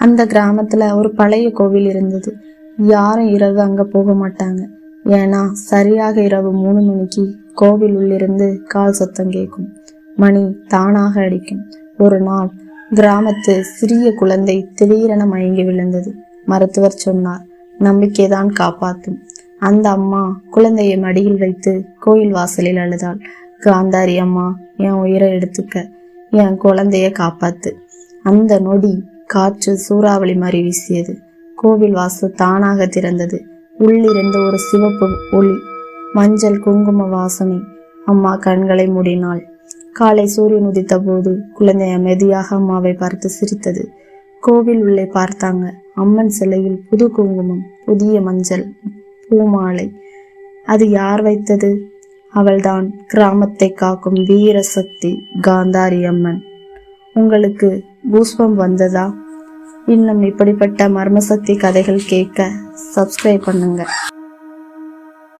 அந்த கிராமத்துல ஒரு பழைய கோவில் இருந்தது. யாரும் இரவு அங்க போக மாட்டாங்க. ஏன்னா சரியாக இரவு 3 மணிக்கு கோவில் உள்ளிருந்து கால் சத்தம் கேட்கும். மணி தானாக அடிக்கும். ஒரு நாள் கிராமத்து சிறிய குழந்தை திடீரென மயங்கி விழுந்தது. மருத்துவர் சொன்னார், நம்பிக்கைதான் காப்பாற்றும். அந்த அம்மா குழந்தையை மடியில் வைத்து கோயில் வாசலில் அழுதாள். காந்தாரி அம்மா, என் உயிரை எடுத்துக்க, என் குழந்தைய காப்பாத்து. அந்த நொடி காற்று சூறாவளி மாதிரி வீசியது. கோவில் வாசல் தானாக திறந்தது. உள்ளிருந்து ஒரு சிவப்பு ஒளி, மஞ்சள் குங்கும வாசனை. அம்மா கண்களை மூடினாள். காலை சூரியன் உதித்த போது குழந்தை அமைதியாக அம்மாவை பார்த்து சிரித்தது. கோவில் உள்ளே பார்த்தாங்க. அம்மன் சிலையில் புது குங்குமம், புதிய மஞ்சள், பூமாலை. அது யார் வைத்தது? அவள்தான் கிராமத்தை காக்கும் வீர சக்தி காந்தாரி அம்மன். உங்களுக்கு கூஸ்பம் வந்ததா? இன்னும் இப்படிப்பட்ட மர்மசக்தி கதைகள் கேட்க சப்ஸ்கிரைப் பண்ணுங்க.